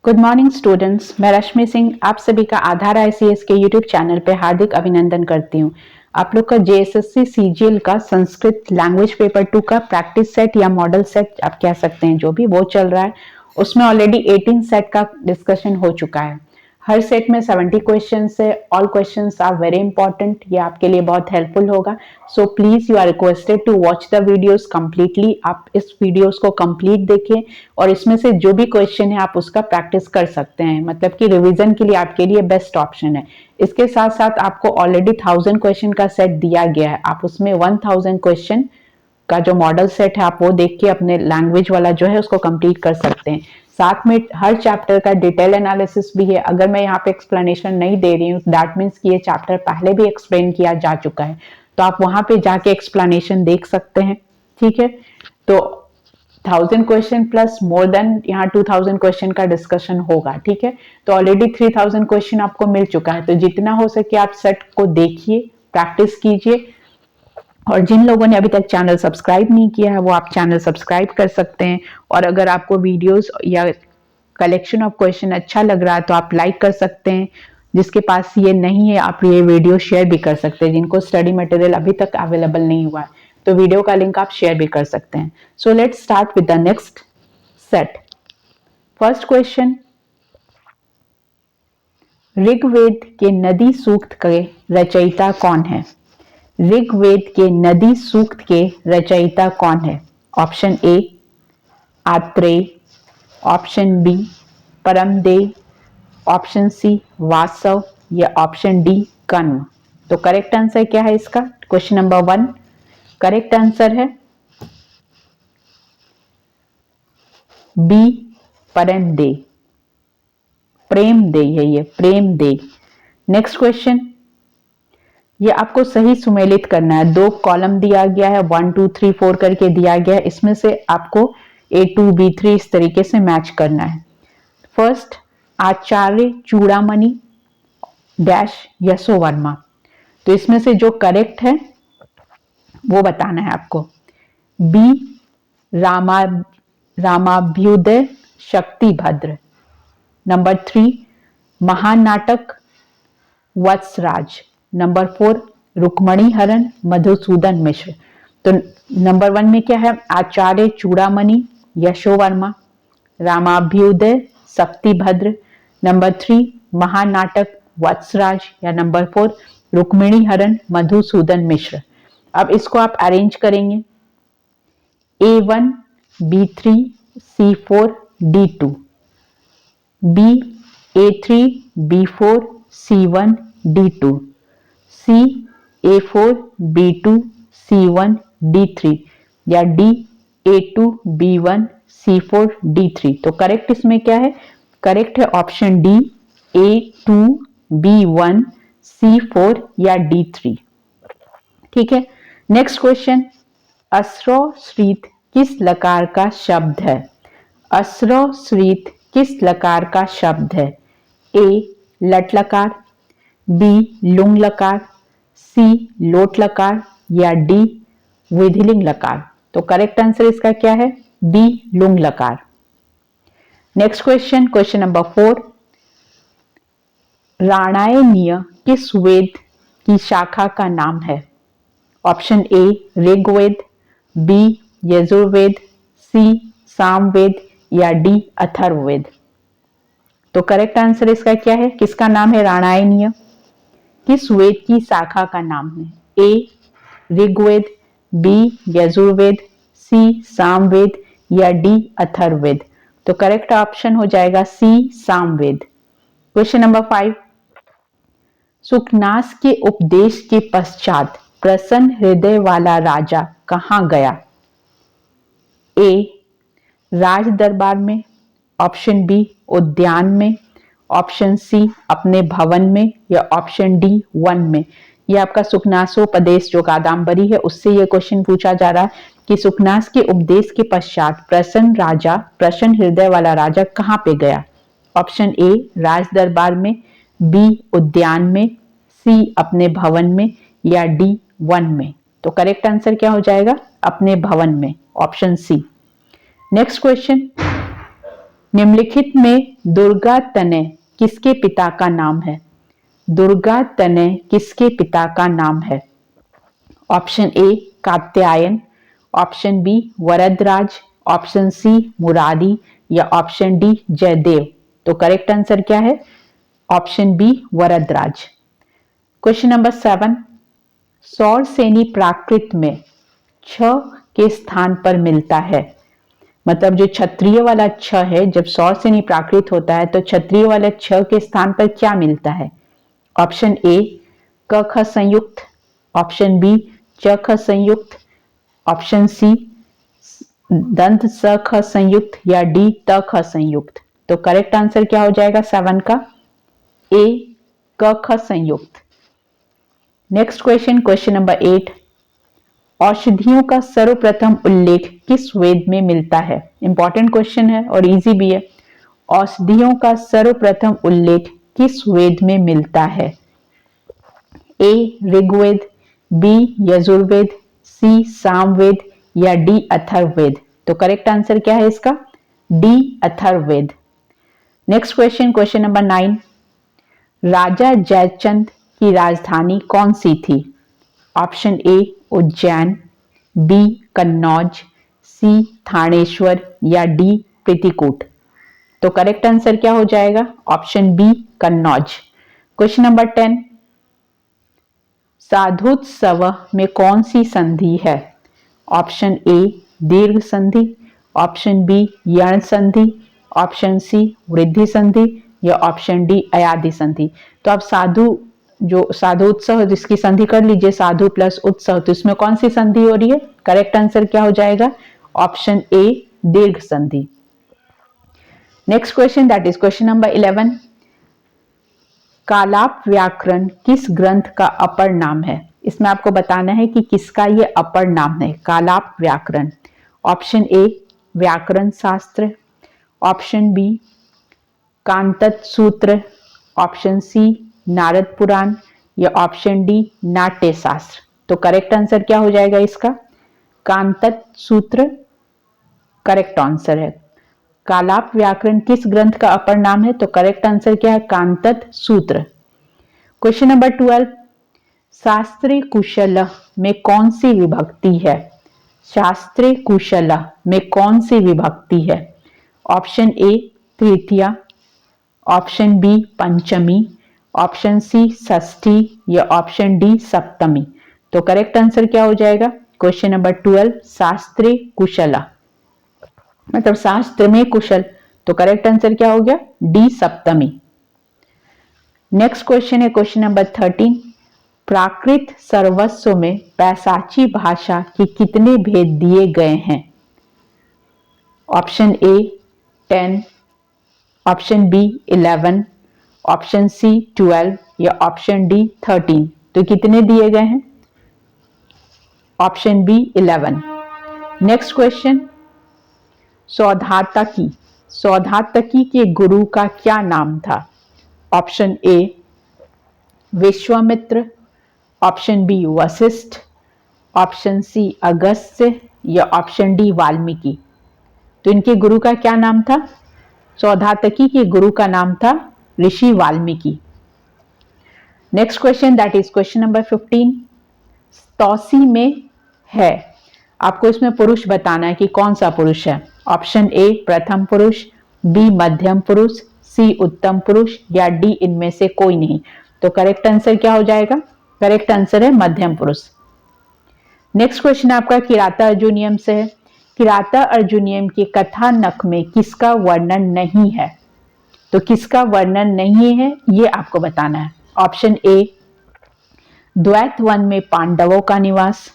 Good morning students, मैं रश्मि सिंह आप सभी का आधार आईसीएस के यूट्यूब चैनल पे हार्दिक अभिनंदन करती हूँ। आप लोग का जेएसएससी सीजीएल का संस्कृत लैंग्वेज पेपर 2 का प्रैक्टिस सेट या मॉडल सेट आप कह सकते हैं, जो भी वो चल रहा है उसमें ऑलरेडी 18 सेट का डिस्कशन हो चुका है। हर सेट में 70 क्वेश्चंस है। All questions are very important, ये आपके लिए बहुत हेल्पफुल होगा। So please you are requested to watch the videos completely. आप इस वीडियोस को कंप्लीट देखें और इसमें से जो भी क्वेश्चन है आप उसका प्रैक्टिस कर सकते हैं, मतलब कि रिवीजन के लिए आपके लिए बेस्ट ऑप्शन है। इसके साथ साथ आपको ऑलरेडी 1000 क्वेश्चन का सेट दिया गया है, आप उसमें 1000 क्वेश्चन का जो मॉडल सेट है आप वो देख के अपने लैंग्वेज वाला जो है उसको कंप्लीट कर सकते हैं। साथ में हर चैप्टर का डिटेल एनालिसिस भी है। अगर मैं यहाँ पे एक्सप्लेनेशन नहीं दे रही हूँ दैट मीन्स कि ये चैप्टर पहले भी एक्सप्लेन किया जा चुका है, तो आप वहां पे जाके एक्सप्लेनेशन देख सकते हैं। ठीक है, तो 1000 क्वेश्चन प्लस मोर देन यहाँ 2000 क्वेश्चन का डिस्कशन होगा। ठीक है, तो ऑलरेडी 3000 क्वेश्चन आपको मिल चुका है, तो जितना हो सके आप सेट को देखिए, प्रैक्टिस कीजिए। और जिन लोगों ने अभी तक चैनल सब्सक्राइब नहीं किया है वो आप चैनल सब्सक्राइब कर सकते हैं। और अगर आपको वीडियोस या कलेक्शन ऑफ क्वेश्चन अच्छा लग रहा है तो आप लाइक कर सकते हैं। जिसके पास ये नहीं है आप ये वीडियो शेयर भी कर सकते हैं। जिनको स्टडी मटेरियल अभी तक अवेलेबल नहीं हुआ है तो वीडियो का लिंक आप शेयर भी कर सकते हैं। So let's start with the next set. First question, Rigveda के नदी सूक्त के रचयिता कौन है? ऋग्वेद के नदी सूक्त के रचयिता कौन है? Option A Atreya, option B Paramdev, option C Vasav या ऑप्शन डी कण्व। तो करेक्ट आंसर क्या है इसका? क्वेश्चन नंबर 1 करेक्ट आंसर है बी परमदेव, प्रेमदेव है ये, प्रेमदेव। नेक्स्ट क्वेश्चन, ये आपको सही सुमेलित करना है। 2 कॉलम दिया गया है, 1 2 3 4 करके दिया गया है, इसमें से आपको A2 B3 इस तरीके से मैच करना है। फर्स्ट, आचार्य चूड़ामणि डैश यशोवर्मा। तो इसमें से जो करेक्ट है वो बताना है आपको। B Rama Ramabhyudaya Shaktibhadra. Number 3 Mahanatak Vatsaraj. Number 4 Rukmini Haran Madhusudan Mishra. तो नंबर 1 में क्या है? आचार्य चूड़ामणि यशोवर्मा, रामाभ्युदय शक्तिभद्र, नंबर 3 महानाटक वत्सराज या नंबर 4 रुक्मिणी हरण मधुसूदन मिश्र। अब इसको आप अरेंज करेंगे A1 B3 C4 D2, B A3 B4 C1 D2, C A4 B2 C1 D3 या D A2 B1 C4 D3। तो करेक्ट इसमें क्या है? करेक्ट है option D A2 B1 C4 या D3। ठीक है, नेक्स्ट क्वेश्चन, अश्रौश्रित किस लकार का शब्द है? अश्रौश्रित किस लकार का शब्द है? ए लट लकार, बी लुंग लकार, सी लोट लकार या डी विधिलिंग लकार। तो करेक्ट आंसर इसका क्या है? बी लुंग लकार। Next question, question number 4, Ranayaniya किस वेद की शाखा का नाम है? Option A Rigveda, B Yajurveda, C Samaveda या डी अथर्ववेद। तो करेक्ट आंसर इसका क्या है? किसका नाम है राणायनीय? किस वेद की शाखा का नाम है? A Rigveda, B Yajurveda, C Samaveda या डी अथर्ववेद। तो करेक्ट ऑप्शन हो जाएगा सी सामवेद। क्वेश्चन नंबर 5, सुखनास के उपदेश के पश्चात प्रसन्न हृदय वाला राजा कहाँ गया? ए राज दरबार में, ऑप्शन बी उद्यान में, ऑप्शन सी अपने भवन में या ऑप्शन डी वन में। यह आपका सुखनासोपदेश जो कादम्बरी है उससे यह क्वेश्चन पूछा जा रहा है कि सुखनास के उपदेश के पश्चात प्रसन्न हृदय वाला राजा कहाँ पे गया? ऑप्शन ए राज दरबार में, बी उद्यान में, सी अपने भवन में या डी वन में। तो करेक्ट आंसर क्या हो जाएगा? अपने भवन में, ऑप्शन सी। नेक्स्ट क्वेश्चन, निम्नलिखित में दुर्गा तनय किसके पिता का नाम है? दुर्गा तनय किसके पिता का नाम है? Option A Katyayan, option B Varadaraj, option C Murari या ऑप्शन डी जयदेव। तो करेक्ट आंसर क्या है? Option B Varadaraj. Question number 7, Shauraseni Prakrit में छ के स्थान पर मिलता है। मतलब जो क्षत्रिय वाला छ है, जब सौरसेनी प्राकृत होता है तो क्षत्रिय वाले छ के स्थान पर क्या मिलता है? ऑप्शन ए क ख संयुक्त, ऑप्शन बी च ख संयुक्त, ऑप्शन सी दंत स ख संयुक्त या डी त ख संयुक्त। तो करेक्ट आंसर क्या हो जाएगा 7 का? ए क ख संयुक्त। नेक्स्ट क्वेश्चन, क्वेश्चन नंबर 8, औषधियों का सर्वप्रथम उल्लेख किस वेद में मिलता है? इंपॉर्टेंट क्वेश्चन है और इजी भी है। औषधियों का सर्वप्रथम उल्लेख किस वेद में मिलता है? A Rigveda, B Yajurveda, C Samaveda या डी अथर्ववेद। तो करेक्ट आंसर क्या है इसका? D Atharvaveda. Next question, question number 9, राजा जयचंद की राजधानी कौन सी थी? Option A Ujjain, B Kannauj, C Thaneshwar या डी प्रीतिकूट। तो करेक्ट आंसर क्या हो जाएगा? Option B Kannauj. Question number 10, साधुत्सव में कौन सी संधि है? ऑप्शन ए दीर्घ संधि, ऑप्शन बी यण संधि, ऑप्शन सी वृद्धि संधि या ऑप्शन डी अयादि संधि। तो आप साधु उत्सव जिसकी संधि कर लीजिए, साधु प्लस उत्सव, तो इसमें कौन सी संधि हो रही है? करेक्ट आंसर क्या हो जाएगा? ऑप्शन ए दीर्घ संधि। Next question, that is question number 11, Kalapa व्याकरण किस ग्रंथ का अपर नाम है? इसमें आपको बताना है कि किसका ये अपर नाम है कालाप व्याकरण। ऑप्शन ए व्याकरण शास्त्र, ऑप्शन बी कांतत सूत्र, ऑप्शन सी नारद पुराण या ऑप्शन डी नाट्य शास्त्र। तो करेक्ट आंसर क्या हो जाएगा इसका? कांतत सूत्र करेक्ट आंसर है। कालाप व्याकरण किस ग्रंथ का अपर नाम है? तो करेक्ट आंसर क्या है? कांतत सूत्र। क्वेश्चन नंबर 12, शास्त्रीय कुशल में कौन सी विभक्ति है? शास्त्रीय कुशल में कौन सी विभक्ति है? ऑप्शन ए तृतीया, ऑप्शन बी पंचमी, ऑप्शन सी षष्ठी या ऑप्शन डी सप्तमी। तो करेक्ट आंसर क्या हो जाएगा? क्वेश्चन नंबर 12 शास्त्रीय कुशला, मतलब शास्त्र में कुशल। तो करेक्ट आंसर क्या हो गया? डी सप्तमी। नेक्स्ट क्वेश्चन है क्वेश्चन नंबर 13, प्राकृत सर्वस्व में पैशाची भाषा के कितने भेद दिए गए हैं? Option A 10, option B 11, option C 12 या ऑप्शन डी 13। तो कितने दिए गए हैं? Option B 11। नेक्स्ट क्वेश्चन, सौधातकी के गुरु का क्या नाम था? Option A Vishwamitra, option B Vashishtha, option C Agastya या ऑप्शन डी वाल्मीकि। तो इनके गुरु का क्या नाम था? सौधातकी के गुरु का नाम था ऋषि Valmiki. Next question, that is question number 15, तौसी में है, आपको इसमें पुरुष बताना है कि कौन सा पुरुष है। ऑप्शन ए प्रथम पुरुष, बी मध्यम पुरुष, सी उत्तम पुरुष या डी इनमें से कोई नहीं। तो करेक्ट आंसर क्या हो जाएगा? करेक्ट आंसर है मध्यम पुरुष। नेक्स्ट क्वेश्चन आपका किराता अर्जुनियम से है। किराता अर्जुनियम के कथानक में किसका वर्णन नहीं है? तो किसका वर्णन नहीं है ये आपको बताना है। ऑप्शन ए द्वैत वन में पांडवों का निवास,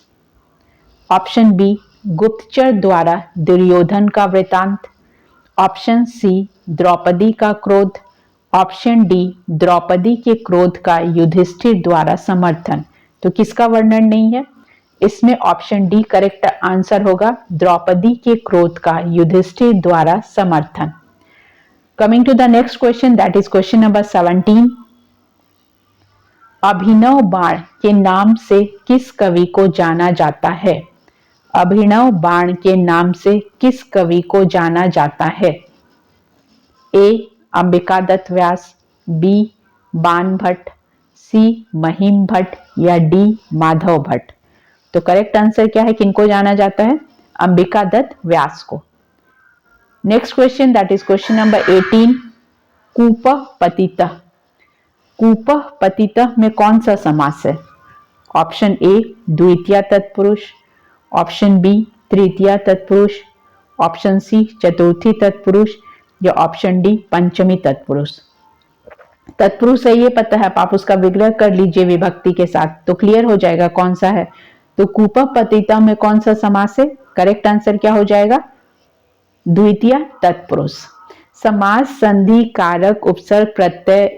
ऑप्शन बी गुप्तचर द्वारा दुर्योधन का वृतांत, ऑप्शन सी द्रौपदी का क्रोध, ऑप्शन डी द्रौपदी के क्रोध का युधिष्ठिर द्वारा समर्थन। तो किसका वर्णन नहीं है? इसमें ऑप्शन डी करेक्ट आंसर होगा, द्रौपदी के क्रोध का युधिष्ठिर द्वारा समर्थन। Coming to the next question, that is question number 17, Abhinava Bana के नाम से किस कवि को जाना जाता है? अभिनव बाण के नाम से किस कवि को जाना जाता है? ए अंबिका दत्त व्यास, बी बाण भट्ट, सी महिम भट्ट या डी माधव भट्ट। तो करेक्ट आंसर क्या है, किनको जाना जाता है, अंबिका दत्त व्यास को। Next question that is question number 18, कूपः पतितः। कूपः पतितः में कौन सा समास है? ऑप्शन ए द्वितीय तत्पुरुष, ऑप्शन बी तृतीय तत्पुरुष, ऑप्शन सी चतुर्थी तत्पुरुष या ऑप्शन डी पंचमी तत्पुरुष। तत्पुरुष है ये पता है, आप उसका विग्रह कर लीजिए विभक्ति के साथ तो क्लियर हो जाएगा कौन सा है। तो कूपः पतितः में कौन सा समास है? करेक्ट आंसर क्या हो जाएगा, द्वितीय तत्पुरुष। समास, संधि, कारक, उपसर्ग, प्रत्यय,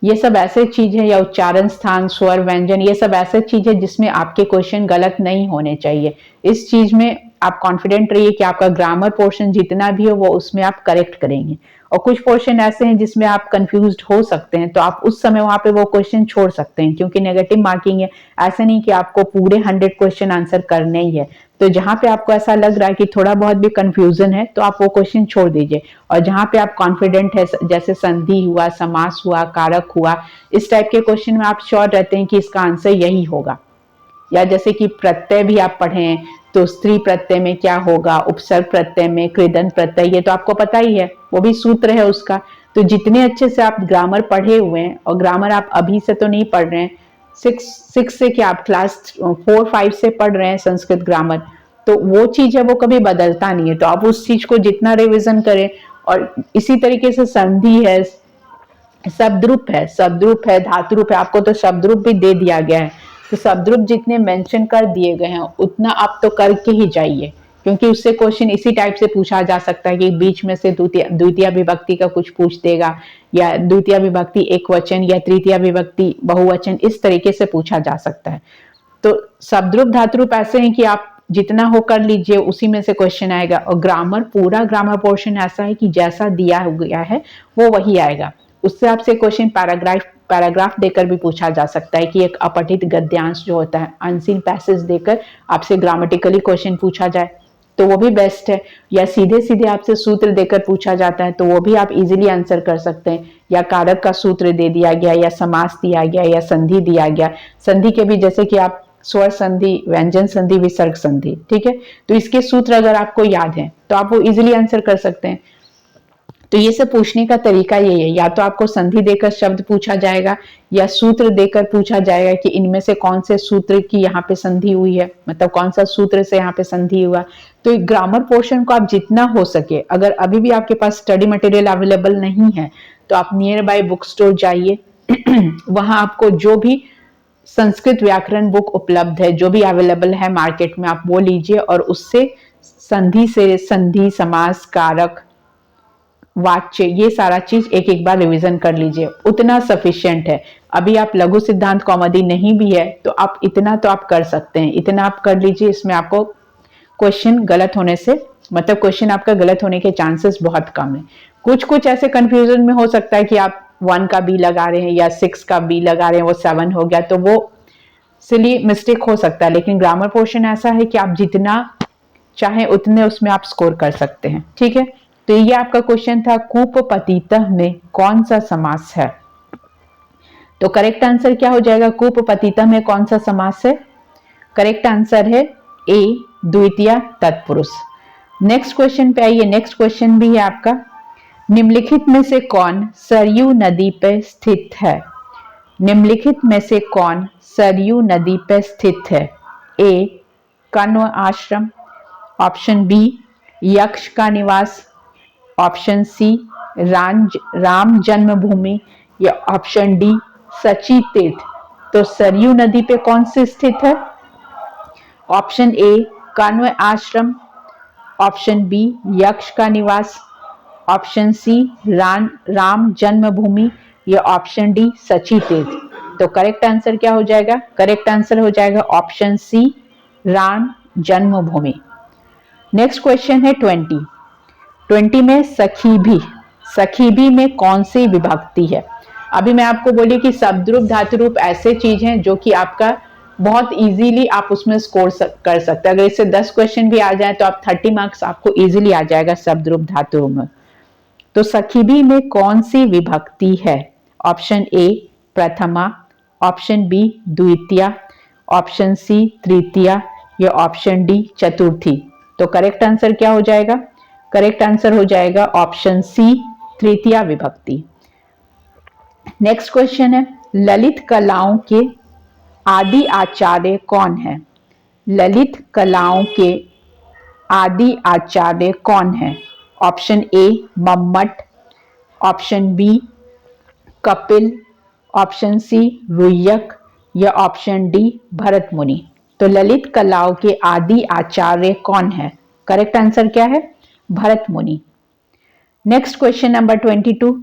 ये सब ऐसे चीज है, या उच्चारण स्थान, स्वर, व्यंजन, ये सब ऐसे चीज है जिसमें आपके क्वेश्चन गलत नहीं होने चाहिए। इस चीज में आप कॉन्फिडेंट रहिए कि आपका ग्रामर पोर्शन जितना भी हो वो उसमें आप करेक्ट करेंगे। और कुछ पोर्शन ऐसे हैं जिसमें आप कंफ्यूज्ड हो सकते हैं, तो आप उस समय वहां पे वो क्वेश्चन छोड़ सकते हैं, क्योंकि नेगेटिव मार्किंग है। ऐसा नहीं कि आपको पूरे 100 क्वेश्चन आंसर करने ही है। तो जहां पे आपको ऐसा लग रहा है कि थोड़ा बहुत भी कंफ्यूजन है तो आप वो क्वेश्चन छोड़ दीजिए, और जहां पे आप कॉन्फिडेंट है, जैसे संधि हुआ, समास हुआ, कारक हुआ, इस टाइप के क्वेश्चन में आप श्योर रहते हैं कि इसका आंसर यही होगा। या जैसे कि प्रत्यय भी आप पढ़ें तो स्त्री प्रत्यय में क्या होगा, उपसर्ग प्रत्यय में, कृदंत प्रत्यय, ये तो आपको पता ही है, वो भी सूत्र है उसका। तो जितने अच्छे से आप ग्रामर पढ़े हुए हैं, और ग्रामर आप अभी से तो नहीं पढ़ रहे हैं, सिक्स से क्या आप क्लास 4-5 से पढ़ रहे हैं संस्कृत ग्रामर, तो वो चीज है वो कभी बदलता नहीं है। तो आप उस चीज को जितना रिविजन करें। और इसी तरीके से संधि है, शब्दरूप है, धातुरूप है, आपको तो शब्दरूप भी दे दिया गया है। तो शब्दरूप जितने मेंशन कर दिए गए हैं उतना आप तो करके ही जाइए, क्योंकि उससे क्वेश्चन इसी टाइप से पूछा जा सकता है कि बीच में से द्वितीय विभक्ति का कुछ पूछ देगा, या द्वितीय विभक्ति एक वचन या तृतीय विभक्ति बहुवचन, इस तरीके से पूछा जा सकता है। तो शब्दरूप धातुरूप ऐसे हैं कि आप जितना हो कर लीजिए, उसी में से क्वेश्चन आएगा। और ग्रामर, पूरा ग्रामर पोर्शन ऐसा है कि जैसा दिया गया है वो वही आएगा। उससे आपसे क्वेश्चन पैराग्राफ देकर भी पूछा जा सकता है कि एक अपठित गद्यांश जो होता है, अनसीन पैसेज देकर आपसे ग्रामेटिकली क्वेश्चन पूछा जाए तो वो भी बेस्ट है। या सीधे सीधे आपसे सूत्र देकर पूछा जाता है तो वो भी आप इजीली आंसर कर सकते हैं। या कारक का सूत्र दे दिया गया, या समास दिया गया, या संधि दिया गया। संधि के भी जैसे कि आप स्वर संधि, व्यंजन संधि, विसर्ग संधि, ठीक है, तो इसके सूत्र अगर आपको याद है तो आप वो इजीली आंसर कर सकते हैं। तो ये सब पूछने का तरीका यही है, या तो आपको संधि देकर शब्द पूछा जाएगा, या सूत्र देकर पूछा जाएगा कि इनमें से कौन से सूत्र की यहाँ पे संधि हुई है, मतलब कौन सा सूत्र से यहाँ पे संधि हुआ। तो ग्रामर पोर्शन को आप जितना हो सके, अगर अभी भी आपके पास स्टडी मटेरियल अवेलेबल नहीं है तो आप नियर बाय बुक स्टोर जाइए वहां आपको जो भी संस्कृत व्याकरण बुक उपलब्ध है, जो भी अवेलेबल है मार्केट में, आप वो लीजिए और उससे संधि से संधि, समास, कारक, वाच्य, ये सारा चीज एक एक बार रिवीजन कर लीजिए, उतना सफिशिएंट है। अभी आप लघु सिद्धांत कौमुदी नहीं भी है तो आप इतना तो आप कर सकते हैं, इतना आप कर लीजिए। इसमें आपको क्वेश्चन गलत होने से, मतलब क्वेश्चन आपका गलत होने के चांसेस बहुत कम है। कुछ कुछ ऐसे कंफ्यूजन में हो सकता है कि आप 1 का बी लगा रहे हैं या 6 का बी लगा रहे हैं, वो 7 हो गया, तो वो सिली मिस्टेक हो सकता है। लेकिन ग्रामर पोर्शन ऐसा है कि आप जितना चाहे उतने उसमें आप स्कोर कर सकते हैं, ठीक है। तो ये आपका क्वेश्चन था, कूप पतितः में कौन सा समास है। तो करेक्ट आंसर क्या हो जाएगा, कूप पतितः में कौन सा समास है? करेक्ट आंसर है ए, द्वितीय तत्पुरुष। नेक्स्ट क्वेश्चन पे आइए। नेक्स्ट क्वेश्चन भी है आपका, निम्नलिखित में से कौन सरयू नदी पे स्थित है? निम्नलिखित में से कौन सरयू नदी पे स्थित है? ए, कण्व आश्रम, ऑप्शन बी यक्ष का निवास, ऑप्शन सी राम जन्मभूमि, या ऑप्शन डी सची तीर्थ। तो सरयू नदी पे कौन से स्थित है? ऑप्शन ए कण्व आश्रम, ऑप्शन बी यक्ष का निवास, ऑप्शन सी राम जन्मभूमि, या ऑप्शन डी सची तीर्थ। तो करेक्ट आंसर क्या हो जाएगा? करेक्ट आंसर हो जाएगा ऑप्शन सी, राम जन्मभूमि। नेक्स्ट क्वेश्चन है 20 में सखी भी में कौन सी विभक्ति है? अभी मैं आपको बोली कि शब्दरूप धातुरूप ऐसे चीज हैं जो कि आपका बहुत इजीली आप उसमें स्कोर कर सकते हैं। अगर इससे 10 क्वेश्चन भी आ जाए तो आप 30 मार्क्स आपको इजीली आ जाएगा शब्दरूप धातुरूप में। तो सखीभी में कौन सी विभक्ति है? ऑप्शन ए प्रथमा, ऑप्शन बी द्वितीया, ऑप्शन सी तृतीया या ऑप्शन डी चतुर्थी। तो करेक्ट आंसर क्या हो जाएगा? करेक्ट आंसर हो जाएगा ऑप्शन सी तृतीया विभक्ति। नेक्स्ट क्वेश्चन है, ललित कलाओं के आदि आचार्य कौन है? ललित कलाओं के आदि आचार्य कौन है? Option A Mammata, option B Kapil, option C Ruyyaka या ऑप्शन डी भरत मुनि। तो ललित कलाओं के आदि आचार्य कौन है? करेक्ट आंसर क्या है? भरत मुनि। नेक्स्ट क्वेश्चन नंबर 22,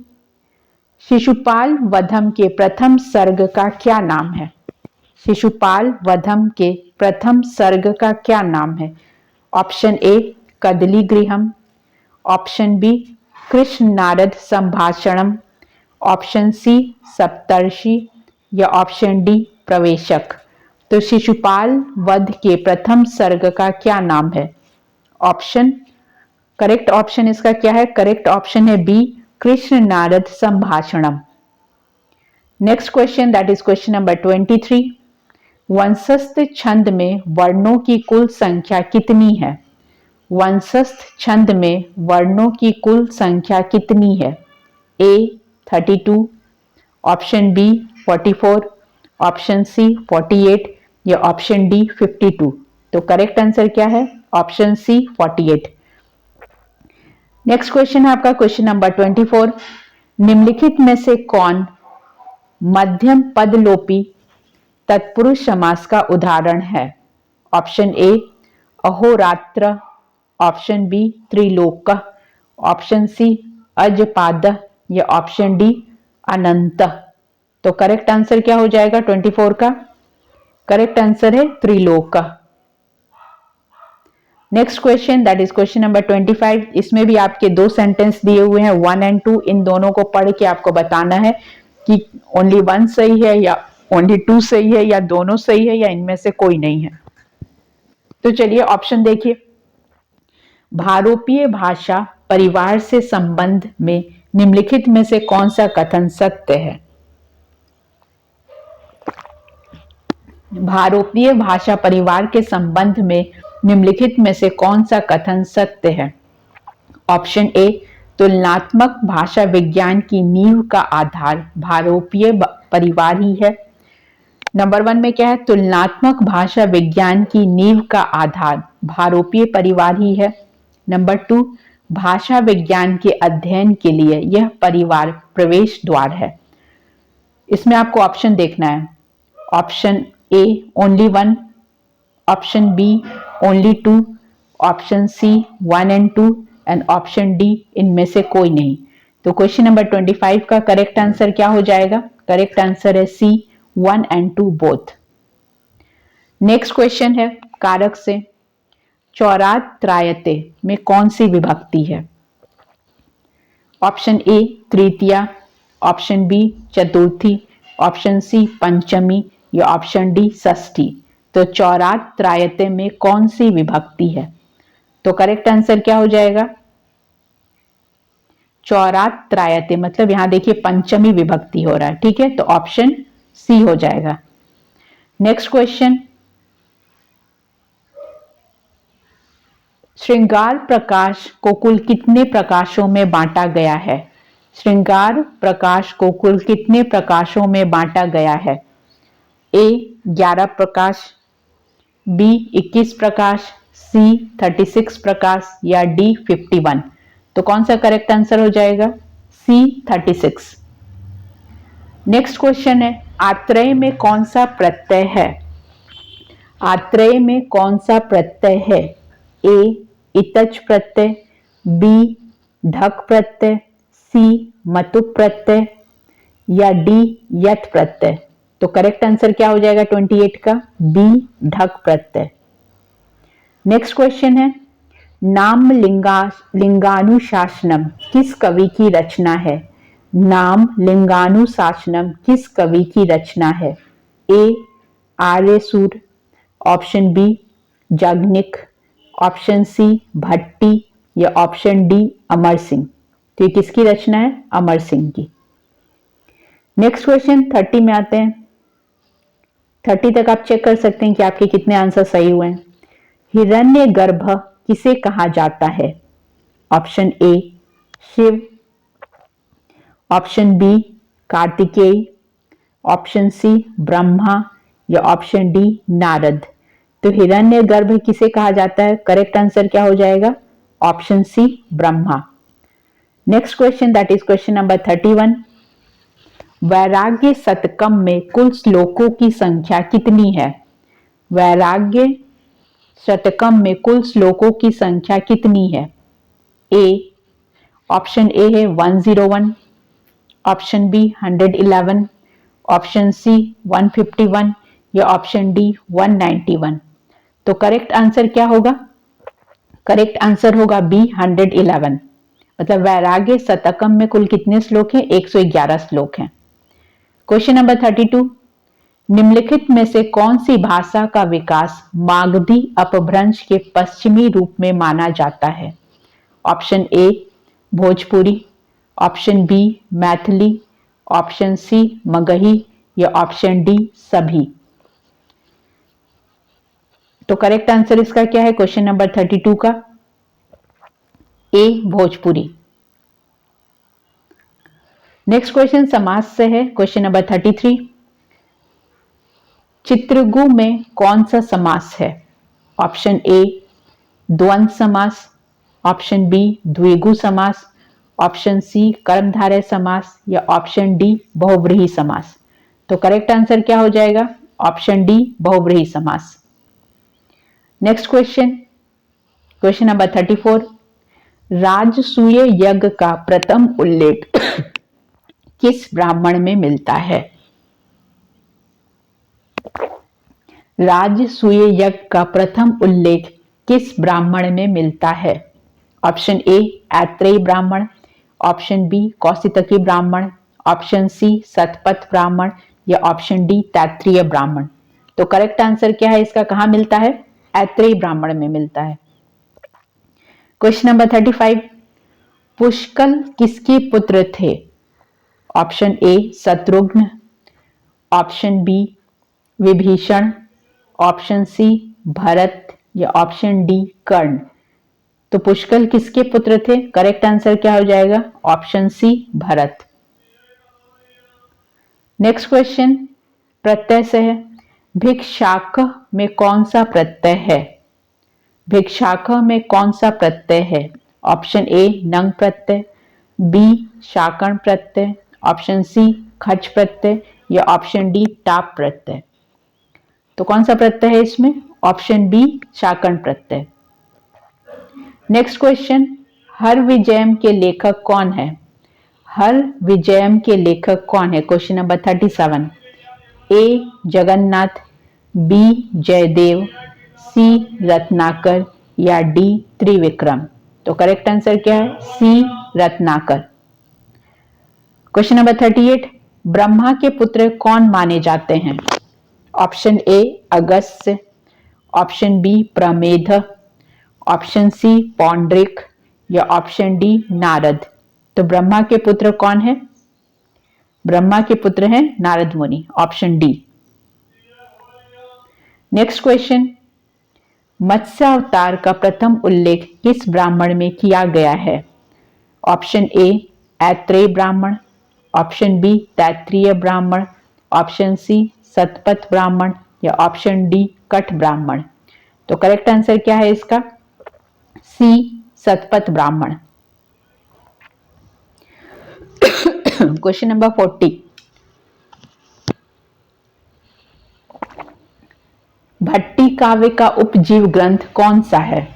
शिशुपाल वधम के प्रथम सर्ग का क्या नाम है? शिशुपाल वधम के प्रथम सर्ग का क्या नाम है? Option A Kadali Griham, option B Krishna Narad Sambhashanam, option C Saptarshi या ऑप्शन डी प्रवेशक। तो शिशुपाल वध के प्रथम सर्ग का क्या नाम है? ऑप्शन, करेक्ट ऑप्शन इसका क्या है? करेक्ट ऑप्शन है B Krishna Narad Sambhashanam. Next question that is question number 23, वंशस्थ छंद में वर्णों की कुल संख्या कितनी है? वंशस्थ छंद में वर्णों की कुल संख्या कितनी है? ए 32, ऑप्शन बी 44, ऑप्शन सी 48 या ऑप्शन डी 52। तो करेक्ट आंसर क्या है? Option C 48। नेक्स्ट क्वेश्चन है आपका क्वेश्चन नंबर 24, निम्नलिखित में से कौन मध्यम पदलोपी तत्पुरुष समास का उदाहरण है? ऑप्शन ए अहोरात्र, ऑप्शन बी त्रिलोक, ऑप्शन सी अजपाद या ऑप्शन डी अनंत। तो करेक्ट आंसर क्या हो जाएगा 24 का? करेक्ट आंसर है Trilok. Next question that is question number 25, इसमें भी आपके दो सेंटेंस दिए हुए हैं 1 एंड 2। इन दोनों को पढ़ के आपको बताना है कि ओनली 1 सही है या ओनली 2 सही है या दोनों सही है या इनमें से कोई नहीं है। तो चलिए ऑप्शन देखिए, भारोपीय भाषा परिवार से संबंध में निम्नलिखित में से कौन सा कथन सत्य है? भारोपीय भाषा परिवार के संबंध में निम्नलिखित में से कौन सा कथन सत्य है? ऑप्शन ए तुलनात्मक भाषा विज्ञान की नींव का आधार भारोपीय परिवार ही है। नंबर 1 में क्या है? तुलनात्मक भाषा विज्ञान की नींव का आधार भारोपीय परिवार ही है। नंबर 2, भाषा विज्ञान के अध्ययन के लिए यह परिवार प्रवेश द्वार है। इसमें आपको ऑप्शन देखना है, option A only 1, option B only 2, option C 1 and 2 and option D इनमें से कोई नहीं। तो क्वेश्चन नंबर 25 का करेक्ट आंसर क्या हो जाएगा? करेक्ट आंसर है सी 1 एंड 2 बोथ। नेक्स्ट क्वेश्चन है कारक से, चौरात त्रायते में कौन सी विभक्ति है? ऑप्शन ए तृतीया, ऑप्शन बी चतुर्थी, ऑप्शन सी पंचमी या ऑप्शन डी षष्ठी। तो चौरात त्रायते में कौन सी विभक्ति है? तो करेक्ट आंसर क्या हो जाएगा? चौरात त्रायते मतलब यहां देखिए पंचमी विभक्ति हो रहा है, ठीक है, तो ऑप्शन सी हो जाएगा। नेक्स्ट क्वेश्चन, श्रृंगार प्रकाश को कुल कितने प्रकाशों में बांटा गया है? श्रृंगार प्रकाश को कुल कितने प्रकाशों में बांटा गया है? ए 11 प्रकाश, बी 21 प्रकाश, सी 36 प्रकाश या डी 51। तो कौन सा करेक्ट आंसर हो जाएगा? सी 36। नेक्स्ट क्वेश्चन है, आत्रेय में कौन सा प्रत्यय है? आत्रेय में कौन सा प्रत्यय है? ए इतच प्रत्यय, बी ढक प्रत्यय, सी मतुप प्रत्यय या डी यत प्रत्यय। तो करेक्ट आंसर क्या हो जाएगा 28 का? बी ढक प्रत्यय। नेक्स्ट क्वेश्चन है, नाम लिंगानुशासनम किस कवि की रचना है? नाम लिंगानुशासनम किस कवि की रचना है? A Aryasur, option B Yajnik, option C Bhatti या ऑप्शन डी अमर सिंह। तो ये किसकी रचना है? अमर सिंह की। नेक्स्ट क्वेश्चन 30 में आते हैं। 30 तक आप चेक कर सकते हैं कि आपके कितने आंसर सही हुए हैं। हिरण्यगर्भ किसे कहा जाता है? Option A Shiva, option B Kartikeya, option C Brahma या ऑप्शन डी नारद। तो हिरण्यगर्भ किसे कहा जाता है? करेक्ट आंसर क्या हो जाएगा? Option C Brahma. Next question that is question number 31। Vairagya Shatakam में कुल श्लोकों की संख्या कितनी है? वैराग्य शतकम में कुल श्लोकों की संख्या कितनी है? ए ऑप्शन ए है 101, ऑप्शन बी 111, ऑप्शन सी 151 या ऑप्शन डी 191। तो करेक्ट आंसर क्या होगा? करेक्ट आंसर होगा बी 111। मतलब वैराग्य शतकम में कुल कितने श्लोक हैं? 111 श्लोक हैं। Question number 32। निम्नलिखित में से कौन सी भाषा का विकास मागधी अपभ्रंश के पश्चिमी रूप में माना जाता है? Option A Bhojpuri, option B Maithili, option C Magahi या ऑप्शन डी सभी। तो करेक्ट आंसर इसका क्या है क्वेश्चन नंबर 32 का? ए भोजपुरी। नेक्स्ट क्वेश्चन समास से है, क्वेश्चन नंबर 33। चित्रगु में कौन सा समास है? ऑप्शन ए द्वंद्व समास, ऑप्शन बी द्विगु समास, ऑप्शन सी कर्मधारय समास या ऑप्शन डी बहुव्रीहि समास। तो करेक्ट आंसर क्या हो जाएगा? ऑप्शन डी बहुव्रीहि समास। Next question, question number 34। राजसूय यज्ञ का प्रथम उल्लेख किस ब्राह्मण में मिलता है? राजसूय यज्ञ का प्रथम उल्लेख किस ब्राह्मण में मिलता है? ऑप्शन ए ऐत्रेय ब्राह्मण, ऑप्शन बी कौशितकी ब्राह्मण, ऑप्शन सी सतपथ ब्राह्मण या ऑप्शन डी तैत्रीय ब्राह्मण। तो करेक्ट आंसर क्या है इसका? कहां मिलता है? ऐत्रेय ब्राह्मण में मिलता है। Question number 35। पुष्कल किसके पुत्र थे? Option A Shatrughna, option B Vibhishana, option C Bharat या ऑप्शन डी कर्ण। तो पुष्कल किसके पुत्र थे? करेक्ट आंसर क्या हो जाएगा? Option C Bharat. Next question प्रत्यय से है। भिक्षाक में कौन सा प्रत्यय है? भिक्षाक में कौन सा प्रत्यय है? ऑप्शन ए नंग प्रत्यय, बी शाकण प्रत्यय, ऑप्शन सी खच प्रत्यय या ऑप्शन डी टाप प्रत्यय। तो कौन सा प्रत्यय है इसमें? ऑप्शन बी शाकण प्रत्यय। नेक्स्ट क्वेश्चन, हर विजयम के लेखक कौन है? हर विजयम के लेखक कौन है? Question number 37। A Jagannath, B Jayadev, C Ratnakar या डी त्रिविक्रम। तो करेक्ट आंसर क्या है? C Ratnakar. Question number 38। Brahma के पुत्र कौन माने जाते हैं? Option A Agastya, option B Pramedh, option C Paundrik या ऑप्शन डी नारद। तो ब्रह्मा के पुत्र कौन है? ब्रह्मा के पुत्र हैं नारद मुनि, ऑप्शन डी। नेक्स्ट क्वेश्चन, मत्स्य अवतार का प्रथम उल्लेख किस ब्राह्मण में किया गया है? ऑप्शन ए ऐत्रेय ब्राह्मण, ऑप्शन बी तैत्रीय ब्राह्मण, ऑप्शन सी सतपथ ब्राह्मण या ऑप्शन डी कठ ब्राह्मण। तो करेक्ट आंसर क्या है इसका? सी सतपथ ब्राह्मण। Question number 40। भट्टी काव्य का उपजीव ग्रंथ कौन सा है?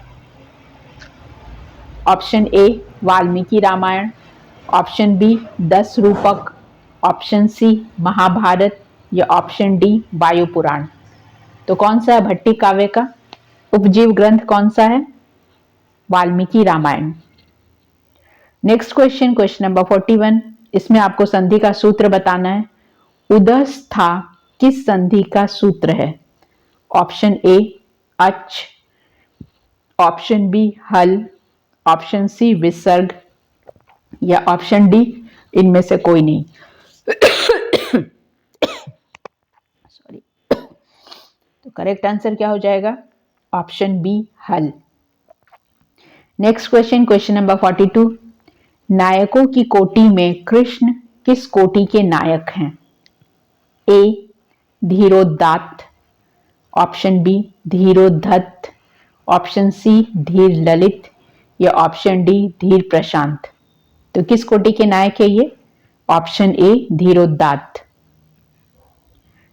Option A Valmiki Ramayana, option B 10 रूपक, ऑप्शन सी महाभारत या ऑप्शन डी वायु पुराण। तो कौन सा है भट्टी काव्य का उपजीव ग्रंथ? कौन सा है? Valmiki Ramayana. Next question, question number 41। इसमें आपको संधि का सूत्र बताना है। उदस्था किस संधि का सूत्र है? ऑप्शन ए अच, ऑप्शन बी हल, ऑप्शन सी विसर्ग या ऑप्शन डी इनमें से कोई नहीं। सॉरी। तो करेक्ट आंसर क्या हो जाएगा? ऑप्शन बी हल। Next question, question number 42। नायकों की कोटि में कृष्ण किस कोटि के नायक हैं? ए धीरोदात्त, ऑप्शन बी धीरोधत्त, ऑप्शन सी धीर ललित या ऑप्शन डी धीर प्रशांत। तो किस कोटि के नायक है ये? ऑप्शन ए धीरोदात्त।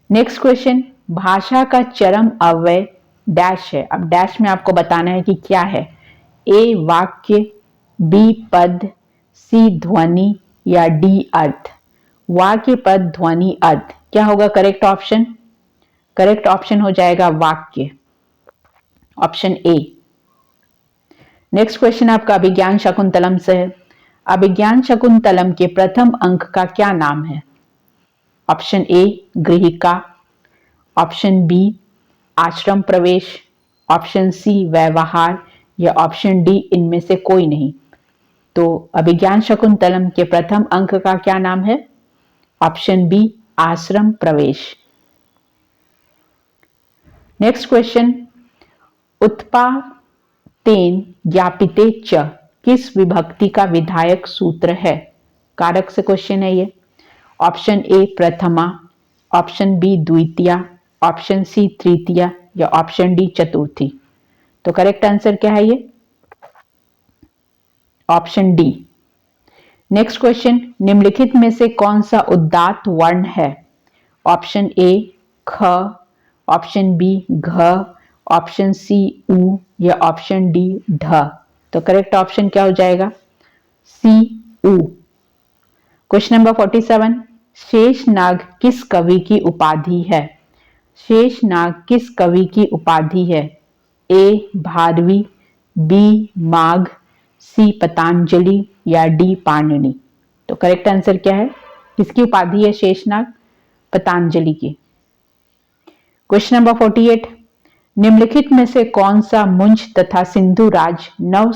नेक्स्ट क्वेश्चन, भाषा का चरम अव्यय डैश है। अब डैश में आपको बताना है कि क्या है। ए वाक्य, बी पद, सी ध्वनि या डी अर्थ। वाक्य, पद, ध्वनि, अर्थ। क्या होगा करेक्ट ऑप्शन? करेक्ट ऑप्शन हो जाएगा वाक्य, ऑप्शन ए। नेक्स्ट क्वेश्चन आपका अभिज्ञान शकुंतलम से है। अभिज्ञान शकुंतलम के प्रथम अंक का क्या नाम है? ऑप्शन ए गृहिका, ऑप्शन बी आश्रम प्रवेश, ऑप्शन सी व्यवहार या ऑप्शन डी इनमें से कोई नहीं। तो अभिज्ञान शकुंतलम के प्रथम अंक का क्या नाम है? ऑप्शन बी आश्रम प्रवेश। नेक्स्ट क्वेश्चन, उत्पातेन ज्ञापिते च किस विभक्ति का विधायक सूत्र है? कारक से क्वेश्चन है ये। ऑप्शन ए प्रथमा, ऑप्शन बी द्वितीया, ऑप्शन सी तृतीया या ऑप्शन डी चतुर्थी। तो करेक्ट आंसर क्या है ये? Option D. नेक्स्ट क्वेश्चन, निम्नलिखित में से कौन सा उदात्त वर्ण है? ऑप्शन ए ख, ऑप्शन बी घ, ऑप्शन सी उ या ऑप्शन डी ढ। तो करेक्ट ऑप्शन क्या हो जाएगा? सी उ। क्वेश्चन नंबर 47, शेषनाग किस कवि की उपाधि है? शेषनाग किस कवि की उपाधि है? ए भारवी, बी माघ, सी पतंजलि या डी पाणिनि। तो करेक्ट आंसर क्या है? किसकी उपाधि है शेषनाग? पतंजलि की। क्वेश्चन नंबर 48, निम्नलिखित में से कौन सा मुंज तथा सिंधु राज नव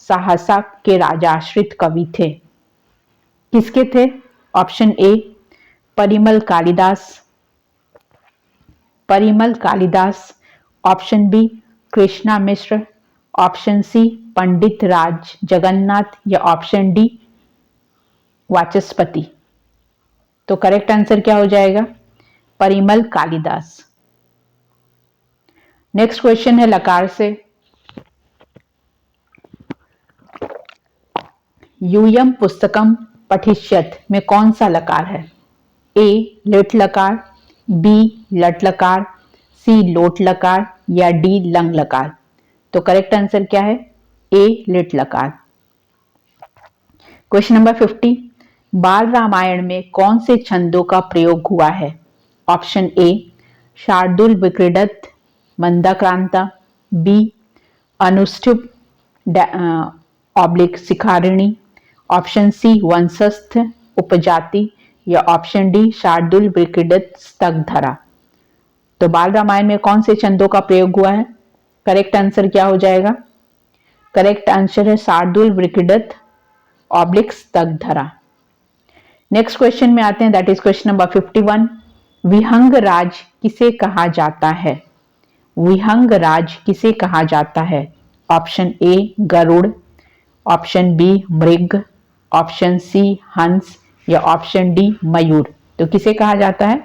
साहसा के राजाश्रित कवि थे? किसके थे? Option A Parimal Kalidas, Parimal Kalidas, option B Krishna Mishra, option C Pandit Raj Jagannath या ऑप्शन डी वाचस्पति। तो करेक्ट आंसर क्या हो जाएगा? परिमल कालिदास। नेक्स्ट क्वेश्चन है लकार से। यूयम पुस्तकम पठिष्यत में कौन सा लकार है? ए लिट लकार, बी लट लकार, सी लोट लकार या डी लंग लकार। तो करेक्ट आंसर क्या है? ए लिट लकार। क्वेश्चन नंबर 50, बाल रामायण में कौन से छंदों का प्रयोग हुआ है? ऑप्शन ए शार्दुल विक्रीडत मंदाक्रांता, बी अनुष्टुप ऑब्लिक शिखारिणी, ऑप्शन सी वंशस्थ उपजाति या ऑप्शन डी शार्दुल विक्रीडत स्तग्धरा। तो बाल रामायण में कौन से छंदों का प्रयोग हुआ है? करेक्ट आंसर क्या हो जाएगा? करेक्ट आंसर है शार्दुल विक्रीडत ऑब्लिक स्तग्धरा। नेक्स्ट क्वेश्चन में आते हैं, दैट इज क्वेश्चन नंबर 51। विहंग राज किसे कहा जाता है? विहंग राज किसे कहा जाता है? Option A Garuda, option B मृग, ऑप्शन सी हंस या ऑप्शन डी मयूर। तो किसे कहा जाता है?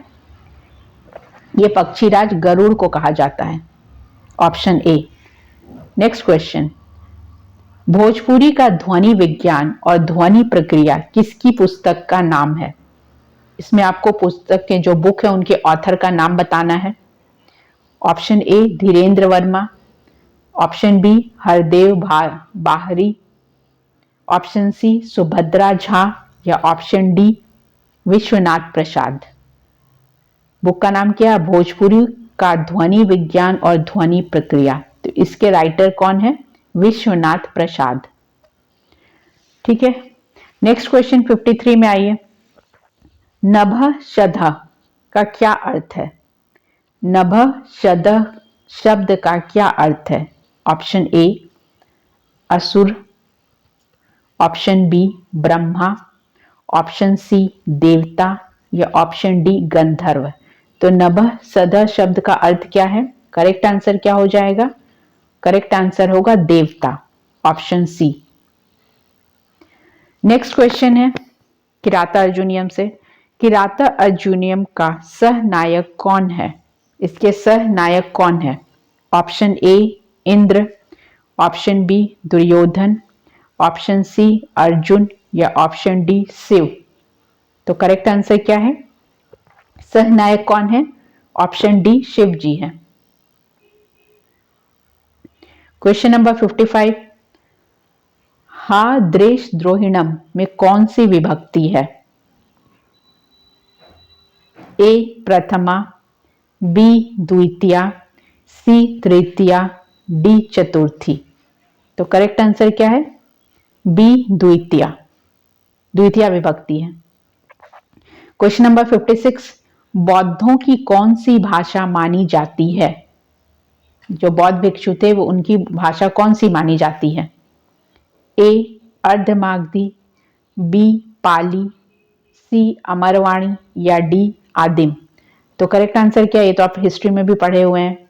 ये पक्षीराज गरुड़ को कहा जाता है, ऑप्शन ए। नेक्स्ट क्वेश्चन, भोजपुरी का ध्वनि विज्ञान और ध्वनि प्रक्रिया किसकी पुस्तक का नाम है? इसमें आपको पुस्तक के जो बुक है उनके ऑथर का नाम बताना है। Option A Dhirendra Verma, option B Hardev Bahri, option C Subhadra Jha या option D Vishwanath Prasad. Book का नाम क्या है? भोजपुरी का ध्वनि विज्ञान और ध्वनि प्रक्रिया। तो इसके राइटर कौन है? विश्वनाथ प्रसाद। ठीक है। नेक्स्ट क्वेश्चन 53 में आइए। नभः शतः का क्या अर्थ है? नभः शतः शब्द का क्या अर्थ है? ऑप्शन ए असुर, option B Brahma, option C देवता या ऑप्शन डी गंधर्व। तो नभः सदः शब्द का अर्थ क्या है? करेक्ट आंसर क्या हो जाएगा? करेक्ट आंसर होगा देवता, ऑप्शन सी। नेक्स्ट क्वेश्चन है किराता अर्जुनियम से। किराता अर्जुनियम का सह नायक कौन है? इसके सह नायक कौन है? Option A Indra, option B Duryodhana, option C Arjuna या ऑप्शन डी शिव। तो करेक्ट आंसर क्या है? सह नायक कौन है? ऑप्शन डी शिव जी है। क्वेश्चन नंबर 55, हा द्रेश द्रोहिणम में कौन सी विभक्ति है? ए प्रथमा, बी द्वितीया, सी तृतीया, डी चतुर्थी। तो करेक्ट आंसर क्या है? बी द्वितीया, द्वितीया विभक्ति है। क्वेश्चन नंबर 56, बौद्धों की कौन सी भाषा मानी जाती है? जो बौद्ध भिक्षु थे वो उनकी भाषा कौन सी मानी जाती है? ए अर्धमागधी, बी पाली, सी अमरवाणी या डी आदिम। तो करेक्ट आंसर क्या है? ये तो आप हिस्ट्री में भी पढ़े हुए हैं,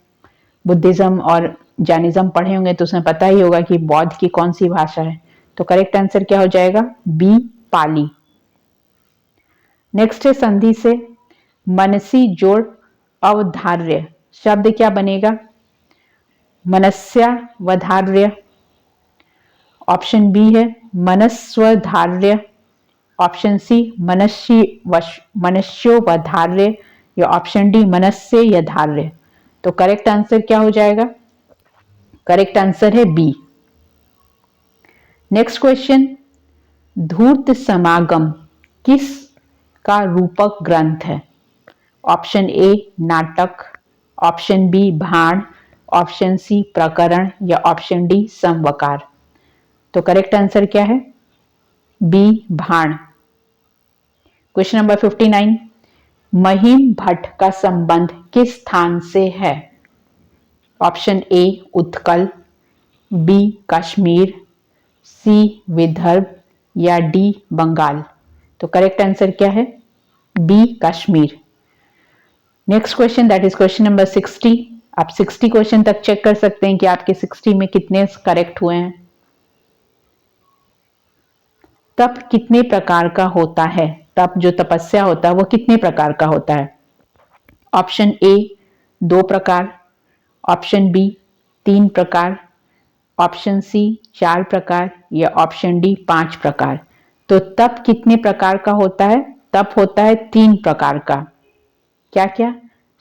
बुद्धिज्म और जैनिज्म पढ़े होंगे तो उसमें पता ही होगा कि बौद्ध की कौन सी भाषा है। तो करेक्ट आंसर क्या हो जाएगा? बी पाली। नेक्स्ट है संधि से मनसी जोड़ अवधार्य शब्द क्या बनेगा? मनस्यावधार्य, ऑप्शन बी है मनस्वधार्य, ऑप्शन सी मनुष्योवधार्य या ऑप्शन डी मनस्य यधार्य। तो करेक्ट आंसर क्या हो जाएगा? करेक्ट आंसर है बी। नेक्स्ट क्वेश्चन, धूर्त समागम किस का रूपक ग्रंथ है? ऑप्शन ए नाटक, ऑप्शन बी भाण, ऑप्शन सी प्रकरण या ऑप्शन डी समवकार। तो करेक्ट आंसर क्या है? बी भाण। क्वेश्चन नंबर 59, महिम भट्ट का संबंध किस स्थान से है? Option A Utkal, B Kashmir, C Vidarbha या डी बंगाल। तो करेक्ट आंसर क्या है? B Kashmir. Next question that is question number 60। आप 60 क्वेश्चन तक चेक कर सकते हैं कि आपके 60 में कितने करेक्ट हुए हैं। तप कितने प्रकार का होता है? तप जो तपस्या होता है वो कितने प्रकार का होता है? ऑप्शन ए 2 प्रकार, ऑप्शन बी 3 प्रकार, ऑप्शन सी 4 प्रकार या ऑप्शन डी 5 प्रकार। तो तप कितने प्रकार का होता है? तप होता है 3 प्रकार का। क्या क्या?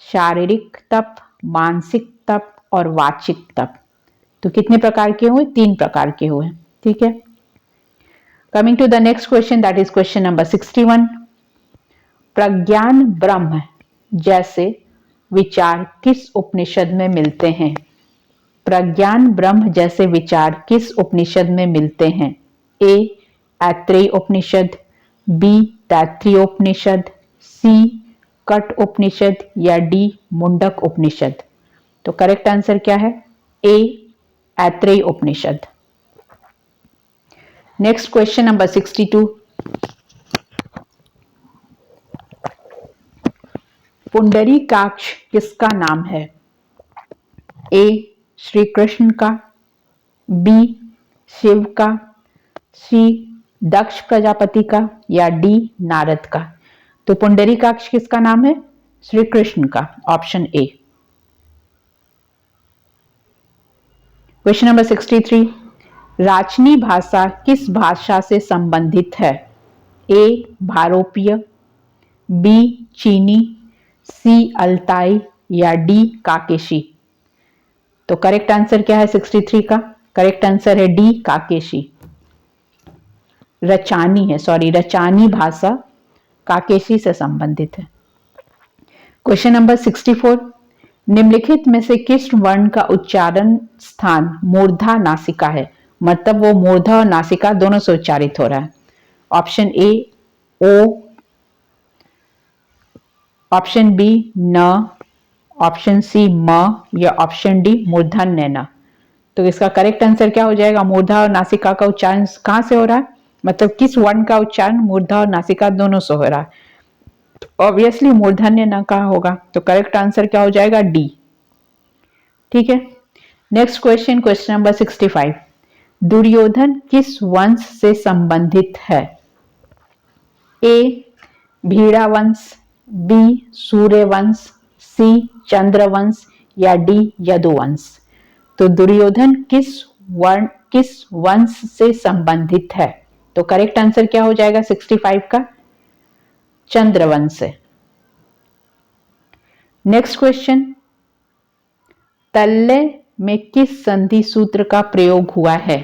शारीरिक तप, मानसिक तप और वाचिक तप। तो कितने प्रकार के हुए? 3 प्रकार के हुए। ठीक है। Coming to the next question that is question number 61, प्रज्ञान ब्रह्म जैसे विचार किस उपनिषद में मिलते हैं? प्रज्ञान ब्रह्म जैसे विचार किस उपनिषद में मिलते हैं? ए ऐत्रेय उपनिषद, बी तैत्तिरीयोपनिषद, सी कट उपनिषद या डी मुंडक उपनिषद। तो करेक्ट आंसर क्या है? ए ऐत्रेय उपनिषद। नेक्स्ट क्वेश्चन नंबर 62, पुंडरीकाक्ष किसका नाम है? ए श्री कृष्ण का, बी शिव का, सी दक्ष प्रजापति का या डी नारद का। तो पुंडरीकाक्ष किसका नाम है? श्री कृष्ण का, ऑप्शन ए। क्वेश्चन नंबर 63, राचनी भाषा किस भाषा से संबंधित है? ए भारोपीय, बी चीनी, सी अल्ताई या डी काकेशी। तो करेक्ट आंसर क्या है 63 का? करेक्ट आंसर है डी काकेशी। रचानी है, सॉरी रचानी भाषा काकेशी से संबंधित है। क्वेश्चन नंबर 64, निम्नलिखित में से किस वर्ण का उच्चारण स्थान मूर्धा नासिका है? मतलब वो मूर्धा और नासिका दोनों से उच्चारित हो रहा है। ऑप्शन ए ओ, ऑप्शन बी न, ऑप्शन सी म या ऑप्शन डी मूर्धन्य न। तो इसका करेक्ट आंसर क्या हो जाएगा? मूर्धा और नासिका का उच्चारण कहां से हो रहा है? मतलब किस वर्ण का उच्चारण मूर्धा और नासिका दोनों से हो रहा है। ऑब्वियसली मूर्धन्य न का होगा, तो करेक्ट आंसर क्या हो जाएगा, डी। ठीक है, next question, question number 65। Duryodhana किस वंश से संबंधित है? ए भीड़ा वंश, बी सूर्य वंश, सी चंद्र वंश या डी यदुवंश। तो दुर्योधन किस वंश से संबंधित है? तो करेक्ट आंसर क्या हो जाएगा 65 का, चंद्रवंश से। नेक्स्ट क्वेश्चन, तल्लय में किस संधि सूत्र का प्रयोग हुआ है?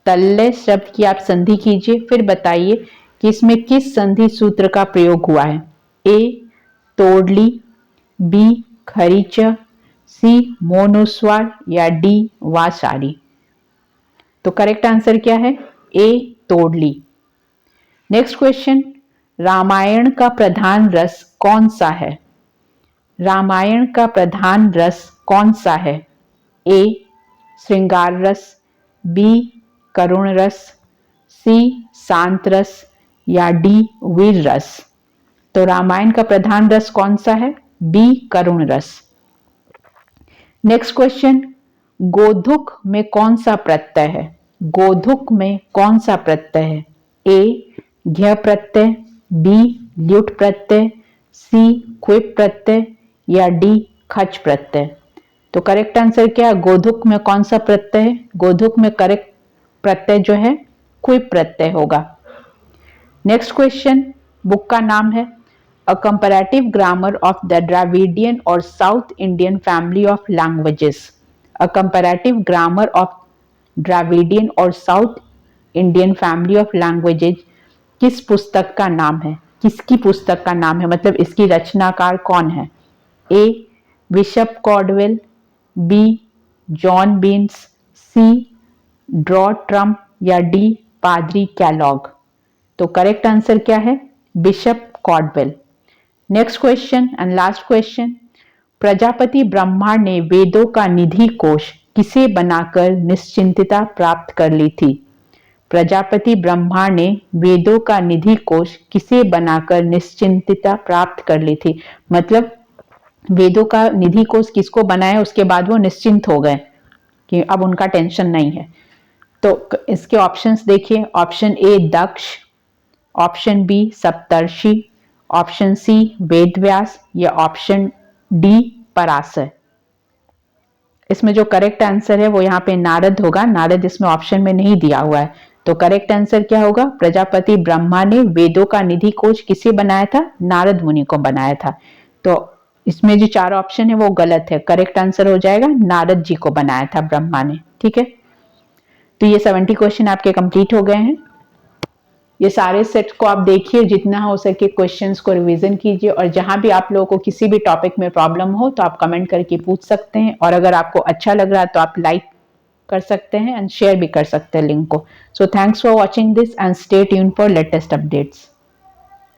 तल्लय शब्द की आप संधि कीजिए, फिर बताइए कि इसमें किस संधि सूत्र का प्रयोग हुआ है। ए तोड़ली, बी खरीच, सी मोनुस्वार या डी वासारी। तो करेक्ट आंसर क्या है, ए तोड़ली। नेक्स्ट क्वेश्चन, रामायण का प्रधान रस कौन सा है? रामायण का प्रधान रस कौन सा है? ए श्रृंगार रस, बी करुण रस, सी शांत रस या डी वीर रस। तो रामायण का प्रधान रस कौन सा है? बी करुण रस। नेक्स्ट क्वेश्चन, गोधुक में कौन सा प्रत्यय है? गोधुक में कौन सा प्रत्यय है? ए घ्य प्रत्यय, बी ल्युट प्रत्यय, सी क्विप प्रत्यय या डी खच प्रत्यय। तो करेक्ट आंसर क्या है, गोधुक में कौन सा प्रत्यय है? गोधुक में करेक्ट प्रत्यय जो है क्विप प्रत्यय होगा। नेक्स्ट क्वेश्चन, बुक का नाम है a comparative grammar of the Dravidian और south Indian family of languages. A comparative grammar of Dravidian और south Indian family of languages किस पुस्तक का नाम है? किसकी पुस्तक का नाम है, मतलब इसकी रचनाकार कौन है? A bishop Caldwell, B John Beans, C Dr Trump या डी पादरी कैलॉग। तो करेक्ट आंसर क्या है, bishop Caldwell. Next question and last question, Prajapati Brahma ने वेदों का निधि कोश किसे बनाकर निश्चिंतता प्राप्त कर ली थी? प्रजापति ब्रह्मा ने वेदों का निधि कोश किसे बनाकर निश्चिंतता प्राप्त कर ली थी? मतलब वेदों का निधि कोश किसको बनाया, उसके बाद वो निश्चिंत हो गए कि अब उनका टेंशन नहीं है। तो इसके ऑप्शंस देखिए, option A Daksha, option B Saptarishi, option C Vedavyasa या ऑप्शन डी पराशर। इसमें जो करेक्ट आंसर है वो यहाँ पे नारद होगा। नारद इसमें ऑप्शन में नहीं दिया हुआ है, तो करेक्ट आंसर क्या होगा, प्रजापति ब्रह्मा ने वेदों का निधि कोश किसे बनाया था? नारद मुनि को बनाया था। तो इसमें जो चार ऑप्शन है वो गलत है, करेक्ट आंसर हो जाएगा नारद जी को बनाया था ब्रह्मा ने। ठीक है, तो ये 70 क्वेश्चन आपके कंप्लीट हो गए हैं। ये सारे सेट को आप देखिए, जितना हो सके क्वेश्चंस को रिवीजन कीजिए, और जहां भी आप लोगों को किसी भी टॉपिक में प्रॉब्लम हो तो आप कमेंट करके पूछ सकते हैं, और अगर आपको अच्छा लग रहा है तो आप लाइक कर सकते हैं एंड शेयर भी कर सकते हैं लिंक को। So thanks for watching this and stay tuned for latest updates.